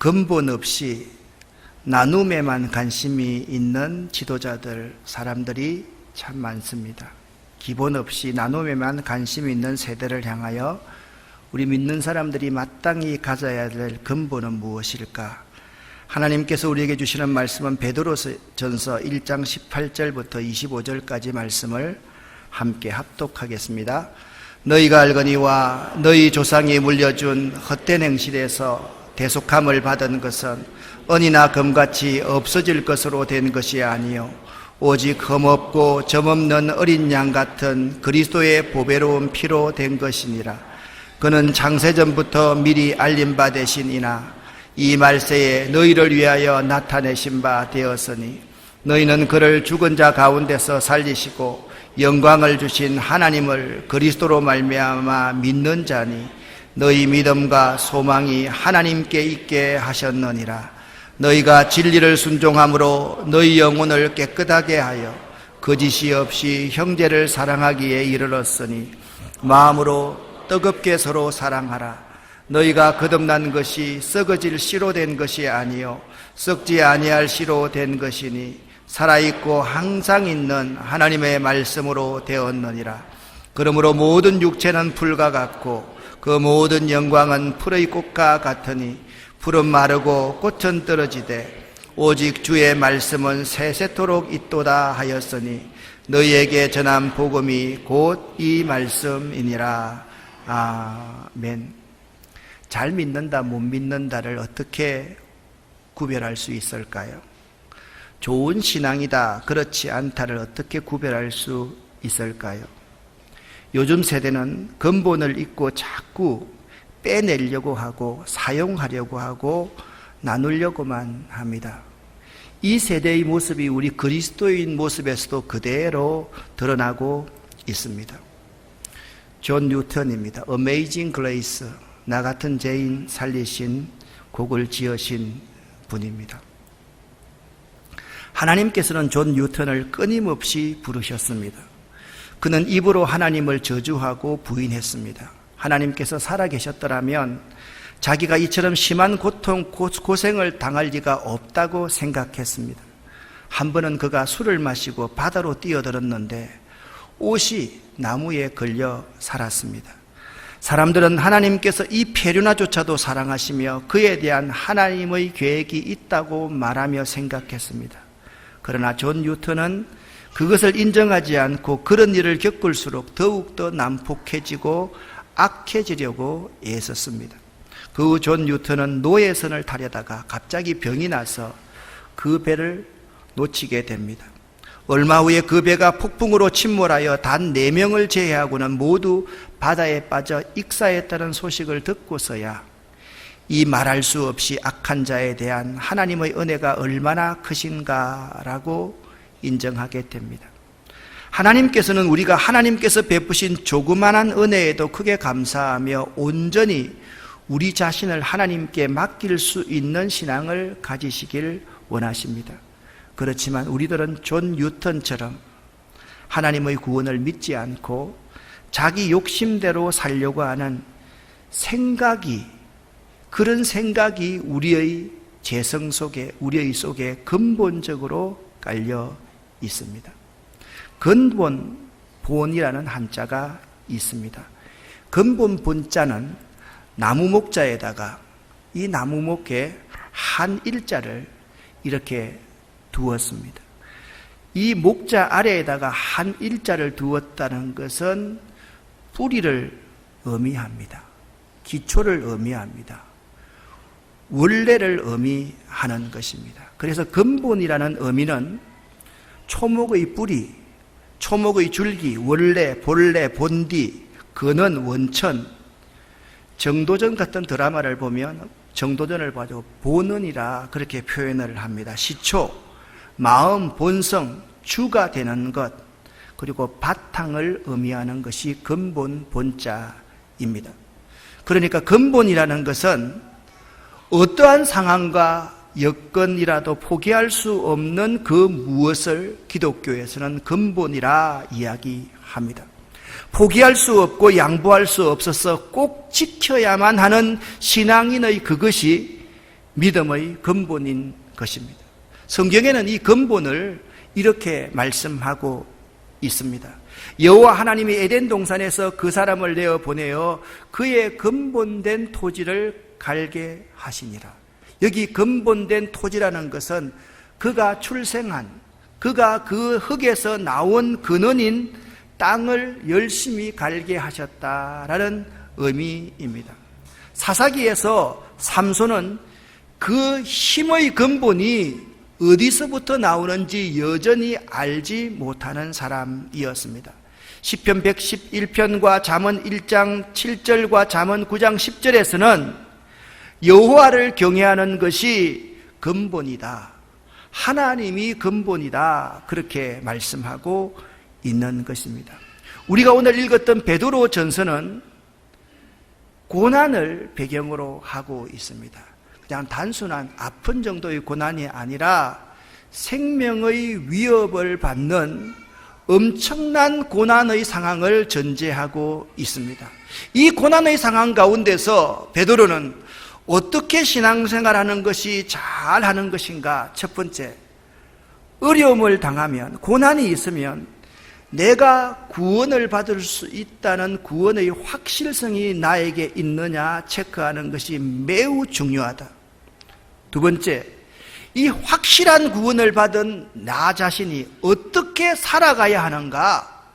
근본 없이 나눔에만 관심이 있는 지도자들, 사람들이 참 많습니다. 기본 없이 나눔에만 관심이 있는 세대를 향하여 우리 믿는 사람들이 마땅히 가져야 될 근본은 무엇일까? 하나님께서 우리에게 주시는 말씀은 베드로전서 1장 18절부터 25절까지 말씀을 함께 합독하겠습니다. 너희가 알거니와 너희 조상이 물려준 헛된 행실에서 대속함을 받은 것은 은이나 금같이 없어질 것으로 된 것이 아니요 오직 흠없고 점없는 어린 양 같은 그리스도의 보배로운 피로 된 것이니라. 그는 창세전부터 미리 알린 바 되시니나 이 말세에 너희를 위하여 나타내신 바 되었으니 너희는 그를 죽은 자 가운데서 살리시고 영광을 주신 하나님을 그리스도로 말미암아 믿는 자니 너희 믿음과 소망이 하나님께 있게 하셨느니라. 너희가 진리를 순종함으로 너희 영혼을 깨끗하게 하여 거짓이 없이 형제를 사랑하기에 이르렀으니 마음으로 뜨겁게 서로 사랑하라. 너희가 거듭난 것이 썩어질 씨로 된 것이 아니요 썩지 아니할 씨로 된 것이니 살아있고 항상 있는 하나님의 말씀으로 되었느니라. 그러므로 모든 육체는 풀과 같고 그 모든 영광은 풀의 꽃과 같으니 풀은 마르고 꽃은 떨어지되 오직 주의 말씀은 세세토록 있도다 하였으니 너희에게 전한 복음이 곧 이 말씀이니라. 아멘. 잘 믿는다, 못 믿는다를 어떻게 구별할 수 있을까요? 좋은 신앙이다, 그렇지 않다를 어떻게 구별할 수 있을까요? 요즘 세대는 근본을 잊고 자꾸 빼내려고 하고 사용하려고 하고 나누려고만 합니다. 이 세대의 모습이 우리 그리스도인 모습에서도 그대로 드러나고 있습니다. 존 뉴턴입니다. Amazing Grace, 나 같은 죄인 살리신 곡을 지으신 분입니다. 하나님께서는 존 뉴턴을 끊임없이 부르셨습니다. 그는 입으로 하나님을 저주하고 부인했습니다. 하나님께서 살아계셨더라면 자기가 이처럼 심한 고통, 고생을 당할 리가 없다고 생각했습니다. 한 번은 그가 술을 마시고 바다로 뛰어들었는데 옷이 나무에 걸려 살았습니다. 사람들은 하나님께서 이 페류나조차도 사랑하시며 그에 대한 하나님의 계획이 있다고 말하며 생각했습니다. 그러나 존 뉴턴은 그것을 인정하지 않고 그런 일을 겪을수록 더욱더 난폭해지고 악해지려고 애썼습니다. 그 후 존 뉴턴은 노예선을 타려다가 갑자기 병이 나서 그 배를 놓치게 됩니다. 얼마 후에 그 배가 폭풍으로 침몰하여 단 4명을 제외하고는 모두 바다에 빠져 익사했다는 소식을 듣고서야 이 말할 수 없이 악한 자에 대한 하나님의 은혜가 얼마나 크신가라고 인정하게 됩니다. 하나님께서는 우리가 하나님께서 베푸신 조그만한 은혜에도 크게 감사하며 온전히 우리 자신을 하나님께 맡길 수 있는 신앙을 가지시길 원하십니다. 그렇지만 우리들은 존 뉴턴처럼 하나님의 구원을 믿지 않고 자기 욕심대로 살려고 하는 그런 생각이 우리의 재성 속에, 우리의 속에 근본적으로 깔려 있습니다. 근본, 본이라는 한자가 있습니다. 근본 본자는 나무 목자에다가 이 나무 목에 한 일자를 이렇게 두었습니다. 이 목자 아래에다가 한 일자를 두었다는 것은 뿌리를 의미합니다. 기초를 의미합니다. 원래를 의미하는 것입니다. 그래서 근본이라는 의미는 초목의 뿌리, 초목의 줄기, 원래, 본래, 본디, 근원, 원천. 정도전 같은 드라마를 보면 정도전을 봐도 본원이라 그렇게 표현을 합니다. 시초, 마음, 본성, 주가 되는 것, 그리고 바탕을 의미하는 것이 근본, 본자입니다. 그러니까 근본이라는 것은 어떠한 상황과 여건이라도 포기할 수 없는 그 무엇을 기독교에서는 근본이라 이야기합니다. 포기할 수 없고 양보할 수 없어서 꼭 지켜야만 하는 신앙인의 그것이 믿음의 근본인 것입니다. 성경에는 이 근본을 이렇게 말씀하고 있습니다. 여호와 하나님이 에덴 동산에서 그 사람을 내어 보내어 그의 근본된 토지를 갈게 하시니라. 여기 근본된 토지라는 것은 그가 출생한, 그가 그 흙에서 나온 근원인 땅을 열심히 갈게 하셨다라는 의미입니다. 사사기에서 삼손은 그 힘의 근본이 어디서부터 나오는지 여전히 알지 못하는 사람이었습니다. 시편 111편과 잠언 1장 7절과 잠언 9장 10절에서는 여호와를 경외하는 것이 근본이다, 하나님이 근본이다, 그렇게 말씀하고 있는 것입니다. 우리가 오늘 읽었던 베드로 전서는 고난을 배경으로 하고 있습니다. 그냥 단순한 아픈 정도의 고난이 아니라 생명의 위협을 받는 엄청난 고난의 상황을 전제하고 있습니다. 이 고난의 상황 가운데서 베드로는 어떻게 신앙생활하는 것이 잘하는 것인가? 첫 번째, 어려움을 당하면, 고난이 있으면 내가 구원을 받을 수 있다는 구원의 확실성이 나에게 있느냐 체크하는 것이 매우 중요하다. 두 번째, 이 확실한 구원을 받은 나 자신이 어떻게 살아가야 하는가,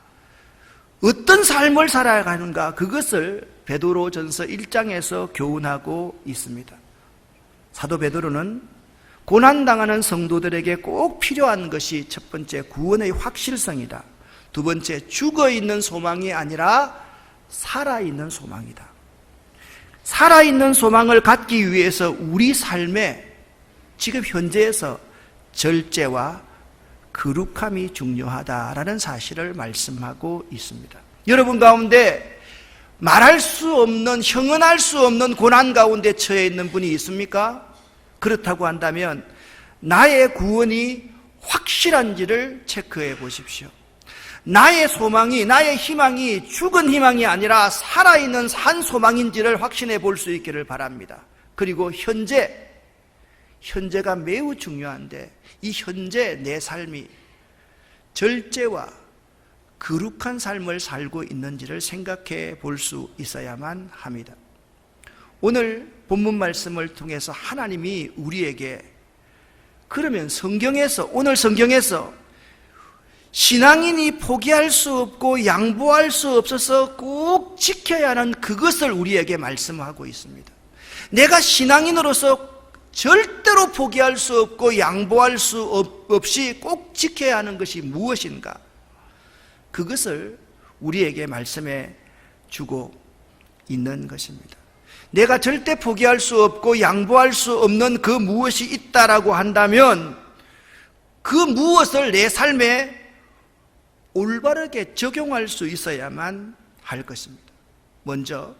어떤 삶을 살아야 하는가, 그것을 베드로전서 1장에서 교훈하고 있습니다. 사도 베드로는 고난당하는 성도들에게 꼭 필요한 것이 첫 번째, 구원의 확실성이다. 두 번째, 죽어있는 소망이 아니라 살아있는 소망이다. 살아있는 소망을 갖기 위해서 우리 삶에 지금 현재에서 절제와 거룩함이 중요하다라는 사실을 말씀하고 있습니다. 여러분 가운데 말할 수 없는, 형언할 수 없는 고난 가운데 처해 있는 분이 있습니까? 그렇다고 한다면 나의 구원이 확실한지를 체크해 보십시오. 나의 소망이, 나의 희망이 죽은 희망이 아니라 살아있는 산 소망인지를 확신해 볼 수 있기를 바랍니다. 그리고 현재가 매우 중요한데 이 현재 내 삶이 절제와 거룩한 삶을 살고 있는지를 생각해 볼 수 있어야만 합니다. 오늘 본문 말씀을 통해서 하나님이 우리에게, 그러면 오늘 성경에서 신앙인이 포기할 수 없고 양보할 수 없어서 꼭 지켜야 하는 그것을 우리에게 말씀하고 있습니다. 내가 신앙인으로서 절대로 포기할 수 없고 양보할 수 없이 꼭 지켜야 하는 것이 무엇인가? 그것을 우리에게 말씀해 주고 있는 것입니다. 내가 절대 포기할 수 없고 양보할 수 없는 그 무엇이 있다라고 한다면 그 무엇을 내 삶에 올바르게 적용할 수 있어야만 할 것입니다. 먼저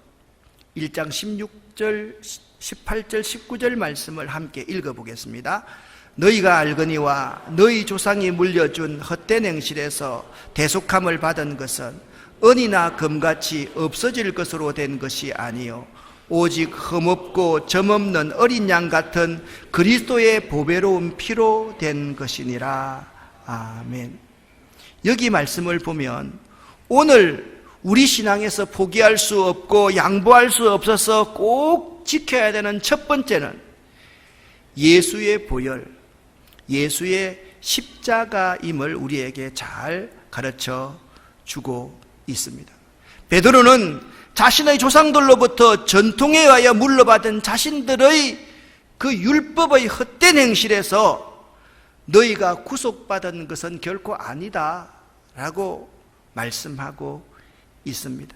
1장 16절, 18절, 19절 말씀을 함께 읽어보겠습니다. 너희가 알거니와 너희 조상이 물려준 헛된 행실에서 대속함을 받은 것은 은이나 금같이 없어질 것으로 된 것이 아니요 오직 흠없고 점없는 어린 양 같은 그리스도의 보배로운 피로 된 것이니라. 아멘. 여기 말씀을 보면 오늘 우리 신앙에서 포기할 수 없고 양보할 수 없어서 꼭 지켜야 되는 첫 번째는 예수의 보혈, 예수의 십자가임을 우리에게 잘 가르쳐 주고 있습니다. 베드로는 자신의 조상들로부터 전통에 의하여 물려받은 자신들의 그 율법의 헛된 행실에서 너희가 구속받은 것은 결코 아니다 라고 말씀하고 있습니다.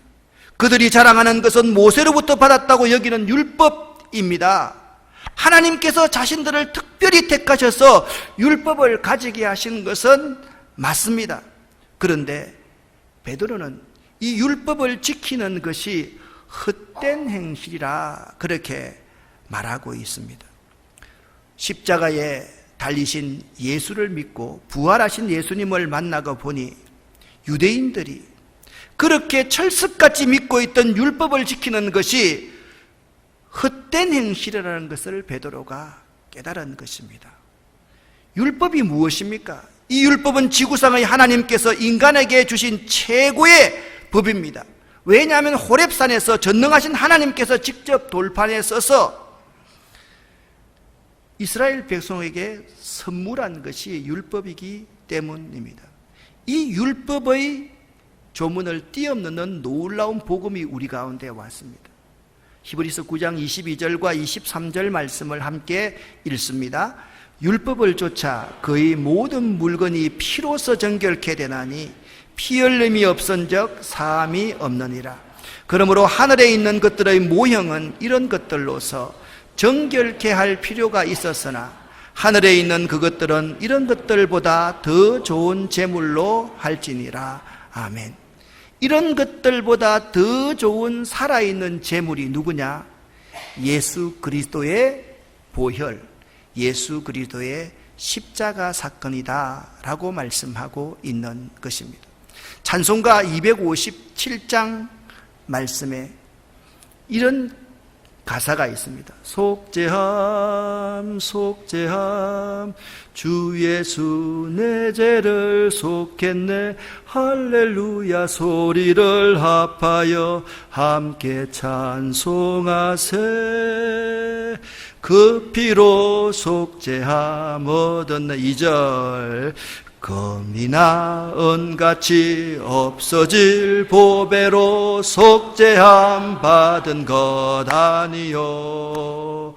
그들이 자랑하는 것은 모세로부터 받았다고 여기는 율법입니다. 하나님께서 자신들을 특별히 택하셔서 율법을 가지게 하신 것은 맞습니다. 그런데 베드로는 이 율법을 지키는 것이 헛된 행실이라 그렇게 말하고 있습니다. 십자가에 달리신 예수를 믿고 부활하신 예수님을 만나고 보니 유대인들이 그렇게 철석같이 믿고 있던 율법을 지키는 것이 헛된 행실이라는 것을 베드로가 깨달은 것입니다. 율법이 무엇입니까? 이 율법은 지구상의 하나님께서 인간에게 주신 최고의 법입니다. 왜냐하면 호렙산에서 전능하신 하나님께서 직접 돌판에 써서 이스라엘 백성에게 선물한 것이 율법이기 때문입니다. 이 율법의 조문을 뛰어넘는 놀라운 복음이 우리 가운데 왔습니다. 히브리서 9장 22절과 23절 말씀을 함께 읽습니다. 율법을 쫓아 그의 모든 물건이 피로써 정결케 되나니 피 흘림이 없은즉 사함이 없느니라. 그러므로 하늘에 있는 것들의 모형은 이런 것들로서 정결케 할 필요가 있었으나 하늘에 있는 그것들은 이런 것들보다 더 좋은 제물로 할지니라. 아멘. 이런 것들보다 더 좋은 살아있는 제물이 누구냐? 예수 그리스도의 보혈, 예수 그리스도의 십자가 사건이다 라고 말씀하고 있는 것입니다. 찬송가 257장 말씀에 이런 가사가 있습니다. 속죄함 속죄함 주 예수 내 죄를 속했네. 할렐루야 소리를 합하여 함께 찬송하세. 그 피로 속죄함 얻었네. 2절 금이나 은같이 없어질 보배로 속죄함 받은 것 아니요.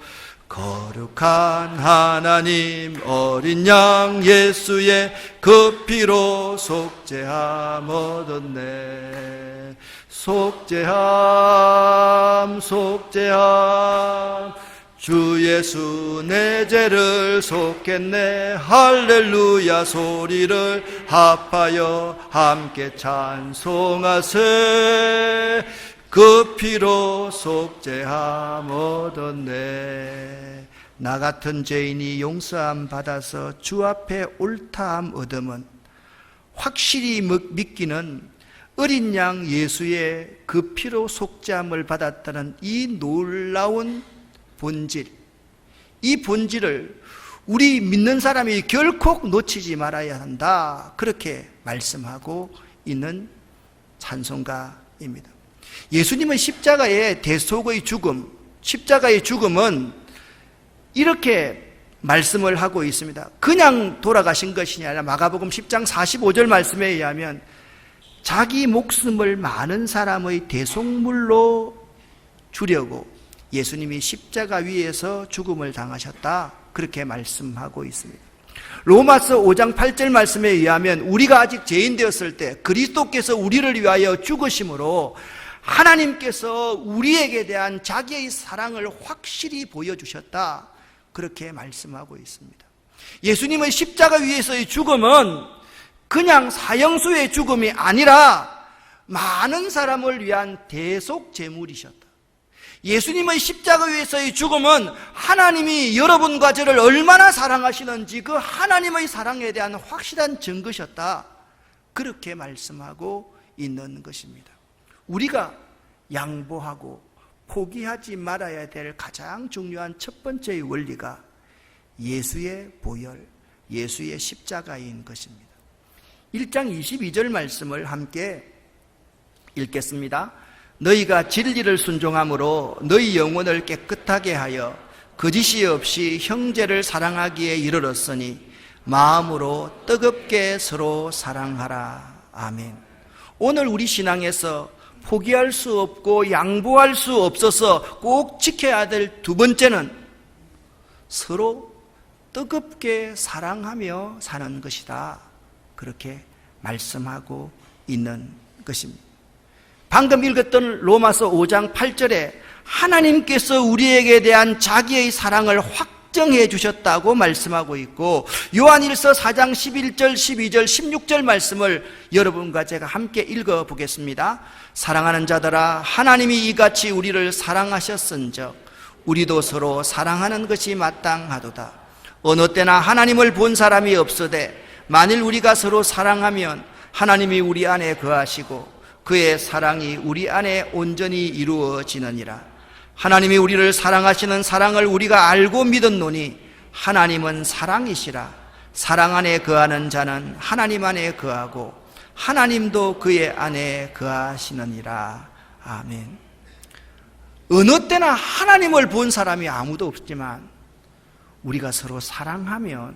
거룩한 하나님 어린 양 예수의 그 피로 속죄함 얻었네. 속죄함 속죄함 주 예수 내 죄를 속했네. 할렐루야 소리를 합하여 함께 찬송하세. 그 피로 속죄함 얻었네. 나 같은 죄인이 용서함 받아서 주 앞에 옳다함 얻음은 확실히 믿기는 어린 양 예수의 그 피로 속죄함을 받았다는 이 놀라운 본질, 이 본질을 우리 믿는 사람이 결코 놓치지 말아야 한다, 그렇게 말씀하고 있는 찬송가입니다. 예수님은 십자가의 대속의 죽음, 십자가의 죽음은 이렇게 말씀을 하고 있습니다. 그냥 돌아가신 것이 아니라 마가복음 10장 45절 말씀에 의하면 자기 목숨을 많은 사람의 대속물로 주려고 예수님이 십자가 위에서 죽음을 당하셨다, 그렇게 말씀하고 있습니다. 로마서 5장 8절 말씀에 의하면 우리가 아직 죄인 되었을 때 그리스도께서 우리를 위하여 죽으심으로 하나님께서 우리에게 대한 자기의 사랑을 확실히 보여주셨다, 그렇게 말씀하고 있습니다. 예수님의 십자가 위에서의 죽음은 그냥 사형수의 죽음이 아니라 많은 사람을 위한 대속 제물이셨다. 예수님의 십자가 위에서의 죽음은 하나님이 여러분과 저를 얼마나 사랑하시는지 그 하나님의 사랑에 대한 확실한 증거셨다, 그렇게 말씀하고 있는 것입니다. 우리가 양보하고 포기하지 말아야 될 가장 중요한 첫 번째의 원리가 예수의 보혈, 예수의 십자가인 것입니다. 1장 22절 말씀을 함께 읽겠습니다. 너희가 진리를 순종함으로 너희 영혼을 깨끗하게 하여 거짓이 없이 형제를 사랑하기에 이르렀으니 마음으로 뜨겁게 서로 사랑하라. 아멘. 오늘 우리 신앙에서 포기할 수 없고 양보할 수 없어서 꼭 지켜야 될 두 번째는 서로 뜨겁게 사랑하며 사는 것이다, 그렇게 말씀하고 있는 것입니다. 방금 읽었던 로마서 5장 8절에 하나님께서 우리에게 대한 자기의 사랑을 확정해 주셨다고 말씀하고 있고, 요한일서 4장 11절, 12절, 16절 말씀을 여러분과 제가 함께 읽어보겠습니다. 사랑하는 자들아, 하나님이 이같이 우리를 사랑하셨은즉 우리도 서로 사랑하는 것이 마땅하도다. 어느 때나 하나님을 본 사람이 없으되 만일 우리가 서로 사랑하면 하나님이 우리 안에 거하시고 그의 사랑이 우리 안에 온전히 이루어지느니라. 하나님이 우리를 사랑하시는 사랑을 우리가 알고 믿었노니 하나님은 사랑이시라. 사랑 안에 거하는 자는 하나님 안에 거하고 하나님도 그의 안에 거하시느니라. 아멘. 어느 때나 하나님을 본 사람이 아무도 없지만 우리가 서로 사랑하면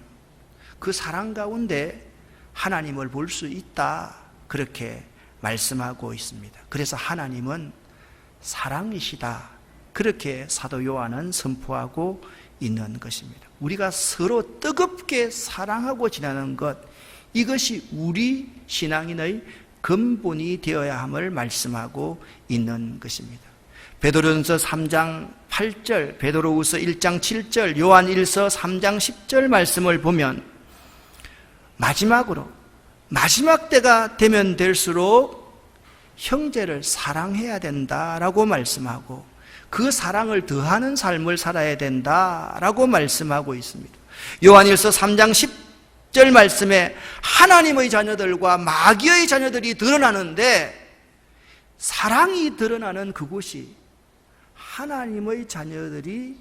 그 사랑 가운데 하나님을 볼 수 있다, 그렇게 말씀하고 있습니다. 그래서 하나님은 사랑이시다, 그렇게 사도 요한은 선포하고 있는 것입니다. 우리가 서로 뜨겁게 사랑하고 지내는 것, 이것이 우리 신앙인의 근본이 되어야 함을 말씀하고 있는 것입니다. 베드로전서 3장 8절, 베드로후서 1장 7절, 요한 1서 3장 10절 말씀을 보면 마지막으로 마지막 때가 되면 될수록 형제를 사랑해야 된다라고 말씀하고 그 사랑을 더하는 삶을 살아야 된다라고 말씀하고 있습니다. 요한 1서 3장 10절 말씀에 하나님의 자녀들과 마귀의 자녀들이 드러나는데 사랑이 드러나는 그곳이 하나님의 자녀들이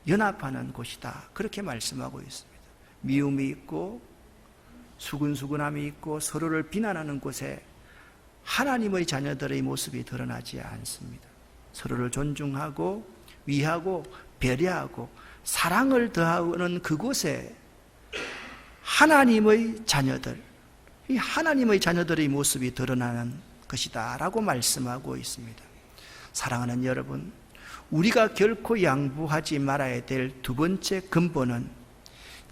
연합하는 곳이다, 그렇게 말씀하고 있습니다. 미움이 있고 수근수근함이 있고 서로를 비난하는 곳에 하나님의 자녀들의 모습이 드러나지 않습니다. 서로를 존중하고 위하고 배려하고 사랑을 더하는 그곳에 하나님의 자녀들, 이 하나님의 자녀들의 모습이 드러나는 것이다 라고 말씀하고 있습니다. 사랑하는 여러분, 우리가 결코 양보하지 말아야 될 두 번째 근본은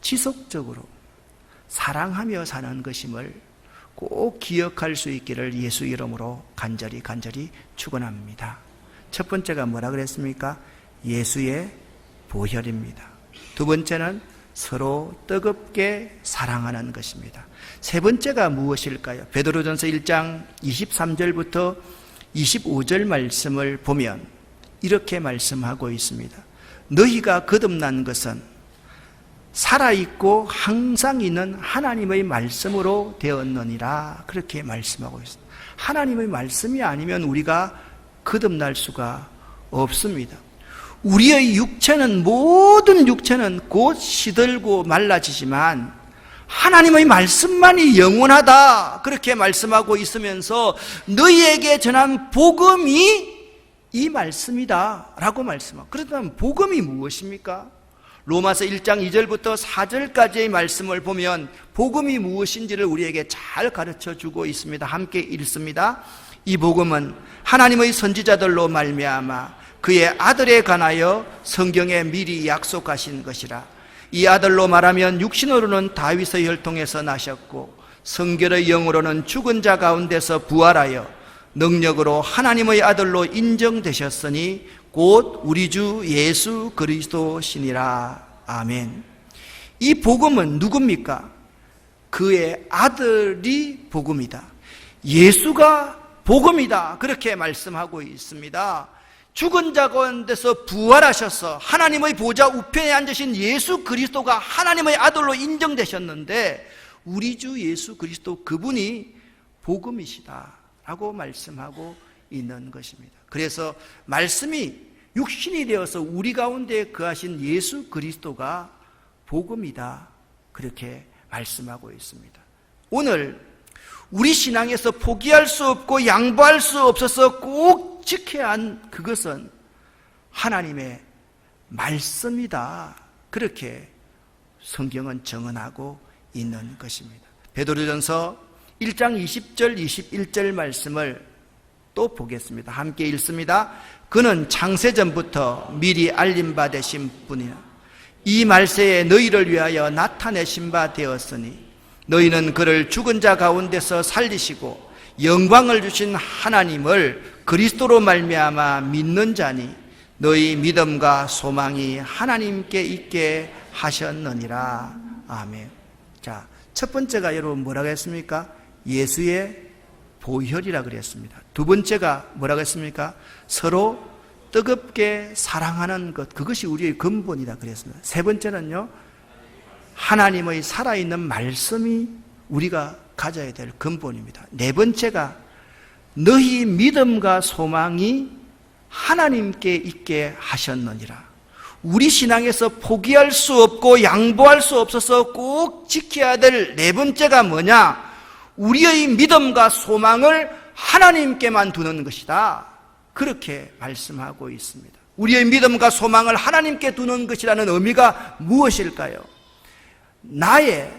지속적으로 사랑하며 사는 것임을 꼭 기억할 수 있기를 예수 이름으로 간절히 축원합니다. 첫 번째가 뭐라 그랬습니까? 예수의 보혈입니다. 두 번째는 서로 뜨겁게 사랑하는 것입니다. 세 번째가 무엇일까요? 베드로전서 1장 23절부터 25절 말씀을 보면 이렇게 말씀하고 있습니다. 너희가 거듭난 것은 살아있고 항상 있는 하나님의 말씀으로 되었느니라, 그렇게 말씀하고 있습니다. 하나님의 말씀이 아니면 우리가 거듭날 수가 없습니다. 우리의 육체는, 모든 육체는 곧 시들고 말라지지만 하나님의 말씀만이 영원하다, 그렇게 말씀하고 있으면서 너희에게 전한 복음이 이 말씀이다 라고 말씀하고, 그렇다면 복음이 무엇입니까? 로마서 1장 2절부터 4절까지의 말씀을 보면 복음이 무엇인지를 우리에게 잘 가르쳐 주고 있습니다. 함께 읽습니다. 이 복음은 하나님의 선지자들로 말미암아 그의 아들에 관하여 성경에 미리 약속하신 것이라. 이 아들로 말하면 육신으로는 다윗의 혈통에서 나셨고 성결의 영으로는 죽은 자 가운데서 부활하여 능력으로 하나님의 아들로 인정되셨으니 곧 우리 주 예수 그리스도시니라. 아멘. 이 복음은 누굽니까? 그의 아들이 복음이다. 예수가 복음이다, 그렇게 말씀하고 있습니다. 죽은 자 가운데서 부활하셔서 하나님의 보좌 우편에 앉으신 예수 그리스도가 하나님의 아들로 인정되셨는데 우리 주 예수 그리스도, 그분이 복음이시다 라고 말씀하고 있는 것입니다. 그래서 말씀이 육신이 되어서 우리 가운데 거하신 예수 그리스도가 복음이다, 그렇게 말씀하고 있습니다. 오늘 우리 신앙에서 포기할 수 없고 양보할 수 없어서 꼭 지켜야 한 그것은 하나님의 말씀이다, 그렇게 성경은 정언하고 있는 것입니다. 베드로전서 1장 20절 21절 말씀을 또 보겠습니다. 함께 읽습니다. 그는 창세전부터 미리 알림 받으신 분이라. 이 말세에 너희를 위하여 나타내신 바 되었으니 너희는 그를 죽은 자 가운데서 살리시고 영광을 주신 하나님을 그리스도로 말미암아 믿는 자니 너희 믿음과 소망이 하나님께 있게 하셨느니라. 아멘. 자, 첫 번째가 여러분 뭐라고 했습니까? 예수의 보혈이라 그랬습니다. 두 번째가 뭐라고 했습니까? 서로 뜨겁게 사랑하는 것, 그것이 우리의 근본이다 그랬습니다. 세 번째는요, 하나님의 살아있는 말씀이 우리가 가져야 될 근본입니다. 네 번째가 너희 믿음과 소망이 하나님께 있게 하셨느니라. 우리 신앙에서 포기할 수 없고 양보할 수 없어서 꼭 지켜야 될 네 번째가 뭐냐? 우리의 믿음과 소망을 하나님께만 두는 것이다. 그렇게 말씀하고 있습니다. 우리의 믿음과 소망을 하나님께 두는 것이라는 의미가 무엇일까요? 나의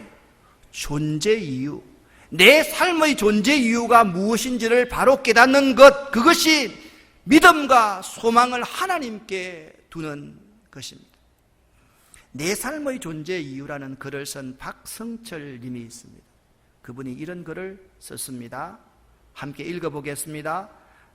존재 이유, 내 삶의 존재 이유가 무엇인지를 바로 깨닫는 것, 그것이 믿음과 소망을 하나님께 두는 것입니다. 내 삶의 존재 이유라는 글을 쓴 박성철 님이 있습니다. 그분이 이런 글을 썼습니다. 함께 읽어보겠습니다.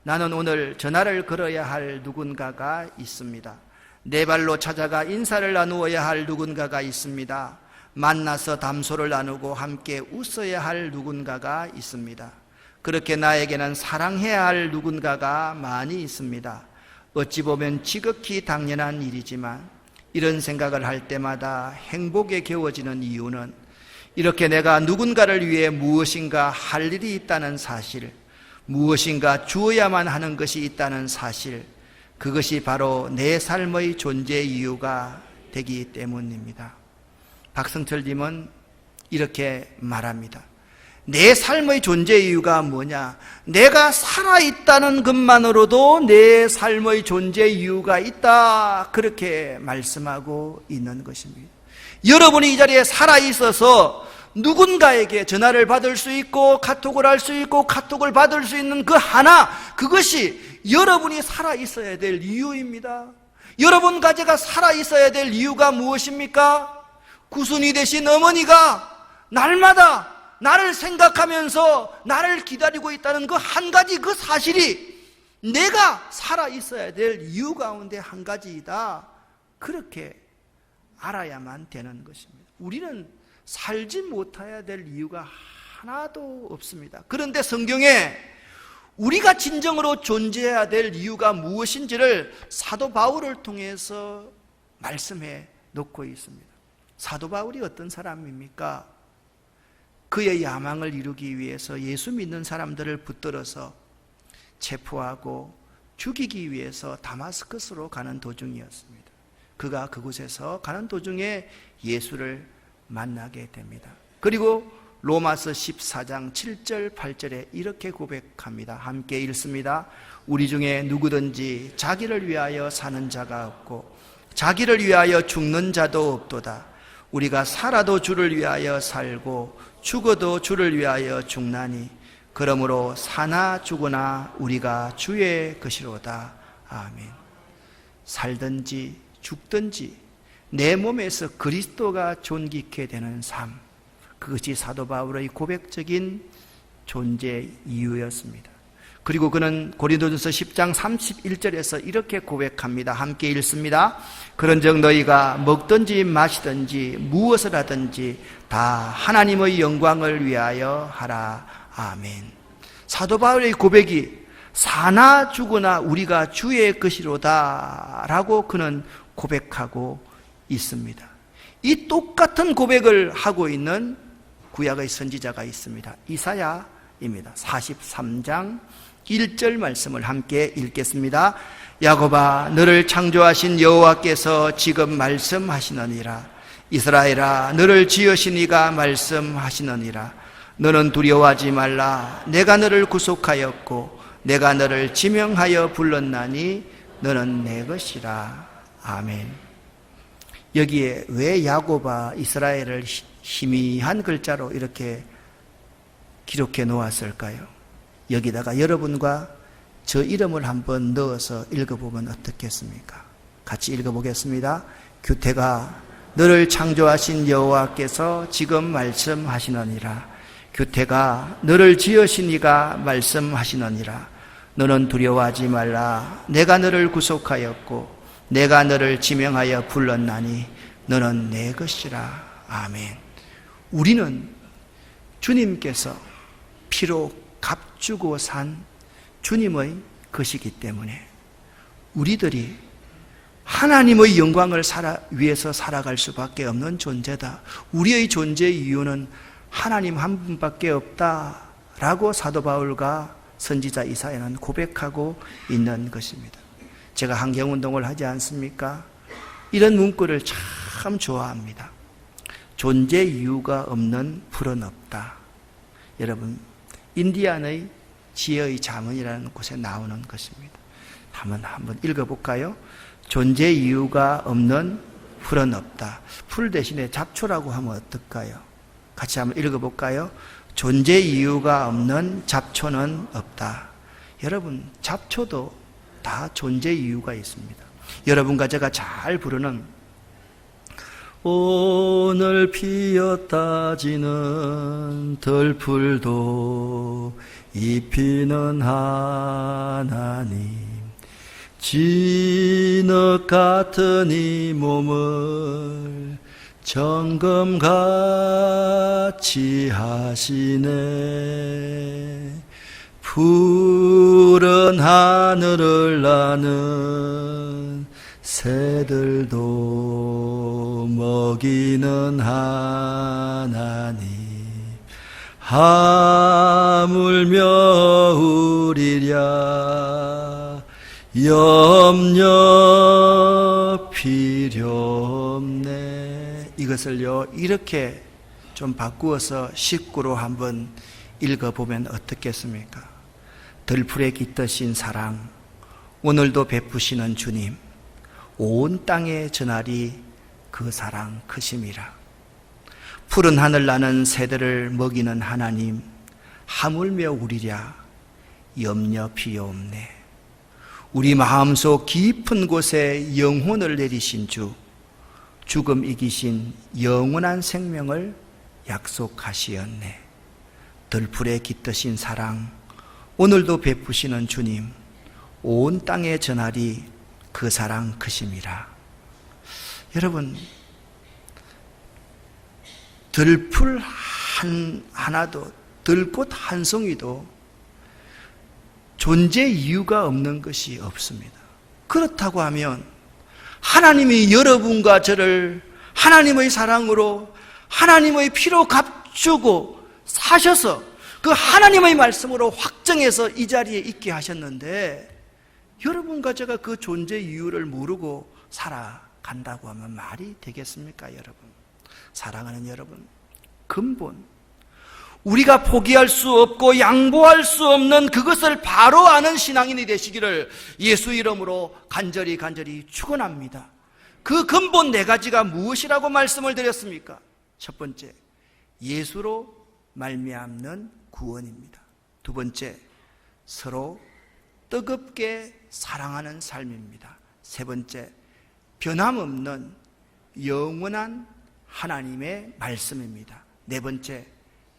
나는 오늘 전화를 걸어야 할 누군가가 있습니다. 내 발로 찾아가 인사를 나누어야 할 누군가가 있습니다. 만나서 담소를 나누고 함께 웃어야 할 누군가가 있습니다. 그렇게 나에게는 사랑해야 할 누군가가 많이 있습니다. 어찌 보면 지극히 당연한 일이지만 이런 생각을 할 때마다 행복에 겨워지는 이유는 이렇게 내가 누군가를 위해 무엇인가 할 일이 있다는 사실, 무엇인가 주어야만 하는 것이 있다는 사실, 그것이 바로 내 삶의 존재 이유가 되기 때문입니다. 박성철님은 이렇게 말합니다. 내 삶의 존재 이유가 뭐냐? 내가 살아있다는 것만으로도 내 삶의 존재 이유가 있다. 그렇게 말씀하고 있는 것입니다. 여러분이 이 자리에 살아있어서 누군가에게 전화를 받을 수 있고 카톡을 할 수 있고 카톡을 받을 수 있는 그 하나, 그것이 여러분이 살아있어야 될 이유입니다. 여러분 가제가 살아있어야 될 이유가 무엇입니까? 구순이 되신 어머니가 날마다 나를 생각하면서 나를 기다리고 있다는 그 한 가지, 그 사실이 내가 살아있어야 될 이유 가운데 한 가지이다. 그렇게 알아야만 되는 것입니다. 우리는 살지 못해야 될 이유가 하나도 없습니다. 그런데 성경에 우리가 진정으로 존재해야 될 이유가 무엇인지를 사도 바울을 통해서 말씀해 놓고 있습니다. 사도 바울이 어떤 사람입니까? 그의 야망을 이루기 위해서 예수 믿는 사람들을 붙들어서 체포하고 죽이기 위해서 다마스커스로 가는 도중이었습니다. 그가 그곳에서 가는 도중에 예수를 만나게 됩니다. 그리고 로마서 14장 7절 8절에 이렇게 고백합니다. 함께 읽습니다. 우리 중에 누구든지 자기를 위하여 사는 자가 없고 자기를 위하여 죽는 자도 없도다. 우리가 살아도 주를 위하여 살고 죽어도 주를 위하여 죽나니 그러므로 사나 죽으나 우리가 주의 것이로다. 아멘. 살든지 죽든지 내 몸에서 그리스도가 존귀케 되는 삶, 그것이 사도 바울의 고백적인 존재 이유였습니다. 그리고 그는 고린도전서 10장 31절에서 이렇게 고백합니다. 함께 읽습니다. 그런즉 너희가 먹든지 마시든지 무엇을 하든지 다 하나님의 영광을 위하여 하라. 아멘. 사도 바울의 고백이 사나 죽으나 우리가 주의 것이로다 라고 그는 고백하고 있습니다. 이 똑같은 고백을 하고 있는 구약의 선지자가 있습니다. 이사야입니다. 43장 1절 말씀을 함께 읽겠습니다. 야곱아, 너를 창조하신 여호와께서 지금 말씀하시느니라. 이스라엘아, 너를 지으신 이가 말씀하시느니라. 너는 두려워하지 말라. 내가 너를 구속하였고 내가 너를 지명하여 불렀나니 너는 내 것이라. 아멘. 여기에 왜 야곱아, 이스라엘을 희미한 글자로 이렇게 기록해 놓았을까요? 여기다가 여러분과 저 이름을 한번 넣어서 읽어보면 어떻겠습니까? 같이 읽어보겠습니다. 규태가 너를 창조하신 여호와께서 지금 말씀하시느니라. 규태가 너를 지으신 이가 말씀하시느니라. 너는 두려워하지 말라. 내가 너를 구속하였고 내가 너를 지명하여 불렀나니 너는 내 것이라. 아멘. 우리는 주님께서 피로 값주고 산 주님의 것이기 때문에 우리들이 하나님의 영광을 위해서 살아갈 수밖에 없는 존재다. 우리의 존재 이유는 하나님 한 분밖에 없다라고 사도 바울과 선지자 이사야는 고백하고 있는 것입니다. 제가 환경운동을 하지 않습니까? 이런 문구를 참 좋아합니다. 존재 이유가 없는 불은 없다. 여러분, 인디안의 지혜의 자문이라는 곳에 나오는 것입니다. 한번 읽어볼까요? 존재 이유가 없는 풀은 없다. 풀 대신에 잡초라고 하면 어떨까요? 같이 한번 읽어볼까요? 존재 이유가 없는 잡초는 없다. 여러분, 잡초도 다 존재 이유가 있습니다. 여러분과 제가 잘 부르는 오늘 피었다 지는 들풀도 입히는 하나님, 진흙 같은 이 몸을 정금같이 하시네. 푸른 하늘을 나는 새들도 먹이는 하나님, 하물며 우리랴 염려 필요 없네. 이것을요, 이렇게 좀 바꾸어서 식구로 한번 읽어보면 어떻겠습니까? 들풀에 깃드신 사랑, 오늘도 베푸시는 주님, 온 땅에 전하리 그 사랑 크심이라. 푸른 하늘 나는 새들을 먹이는 하나님, 하물며 우리랴 염려 필요 없네. 우리 마음속 깊은 곳에 영혼을 내리신 주, 죽음 이기신 영원한 생명을 약속하시었네. 들풀에 깃드신 사랑, 오늘도 베푸시는 주님, 온 땅에 전하리 그 사랑 크심이라. 여러분, 들풀 하나도, 들꽃 한 송이도 존재 이유가 없는 것이 없습니다. 그렇다고 하면 하나님이 여러분과 저를 하나님의 사랑으로 하나님의 피로 값주고 사셔서 그 하나님의 말씀으로 확정해서 이 자리에 있게 하셨는데, 여러분과 제가 그 존재 이유를 모르고 살아간다고 하면 말이 되겠습니까, 여러분? 사랑하는 여러분, 근본, 우리가 포기할 수 없고 양보할 수 없는 그것을 바로 아는 신앙인이 되시기를 예수 이름으로 간절히 축원합니다. 그 근본 네 가지가 무엇이라고 말씀을 드렸습니까? 첫 번째, 예수로 말미암는 구원입니다. 두 번째, 서로 뜨겁게 사랑하는 삶입니다. 세 번째, 변함없는 영원한 하나님의 말씀입니다. 네 번째,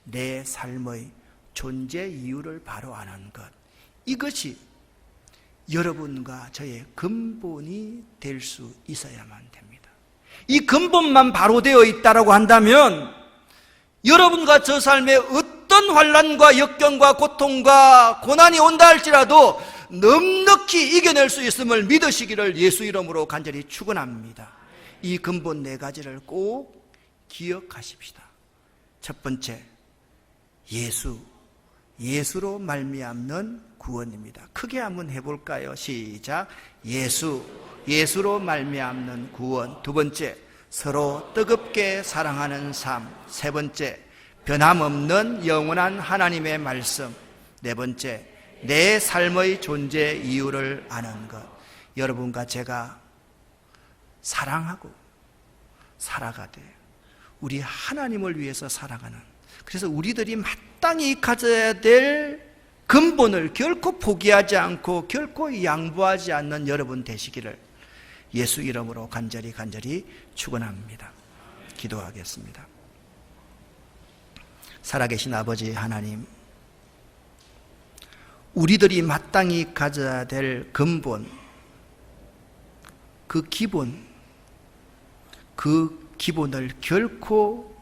내 삶의 존재 이유를 바로 아는 것. 이것이 여러분과 저의 근본이 될 수 있어야만 됩니다. 이 근본만 바로 되어 있다고 한다면 여러분과 저 삶에 어떤 환난과 역경과 고통과 고난이 온다 할지라도 넉넉히 이겨낼 수 있음을 믿으시기를 예수 이름으로 간절히 축원합니다. 이 근본 네 가지를 꼭 기억하십시다. 첫 번째, 예수로 말미암는 구원입니다. 크게 한번 해볼까요? 시작. 예수로 말미암는 구원. 두 번째, 서로 뜨겁게 사랑하는 삶. 세 번째, 변함없는 영원한 하나님의 말씀. 네 번째, 내 삶의 존재 이유를 아는 것. 여러분과 제가 사랑하고 살아가되 우리 하나님을 위해서 살아가는, 그래서 우리들이 마땅히 가져야 될 근본을 결코 포기하지 않고 결코 양보하지 않는 여러분 되시기를 예수 이름으로 간절히 축원합니다. 기도하겠습니다. 살아계신 아버지 하나님, 우리들이 마땅히 가져야 될 근본, 그 기본을 결코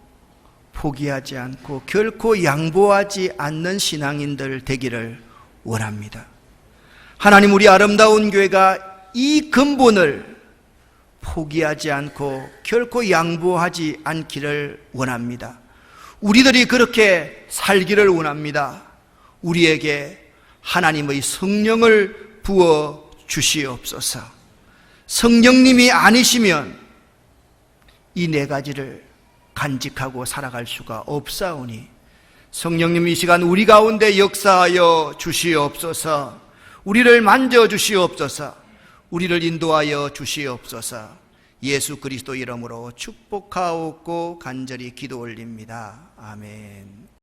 포기하지 않고 결코 양보하지 않는 신앙인들 되기를 원합니다. 하나님, 우리 아름다운 교회가 이 근본을 포기하지 않고 결코 양보하지 않기를 원합니다. 우리들이 그렇게 살기를 원합니다. 우리에게 하나님의 성령을 부어 주시옵소서. 성령님이 아니시면 이 네 가지를 간직하고 살아갈 수가 없사오니 성령님 이 시간 우리 가운데 역사하여 주시옵소서. 우리를 만져주시옵소서. 우리를 인도하여 주시옵소서. 예수 그리스도 이름으로 축복하옵고 간절히 기도 올립니다. 아멘.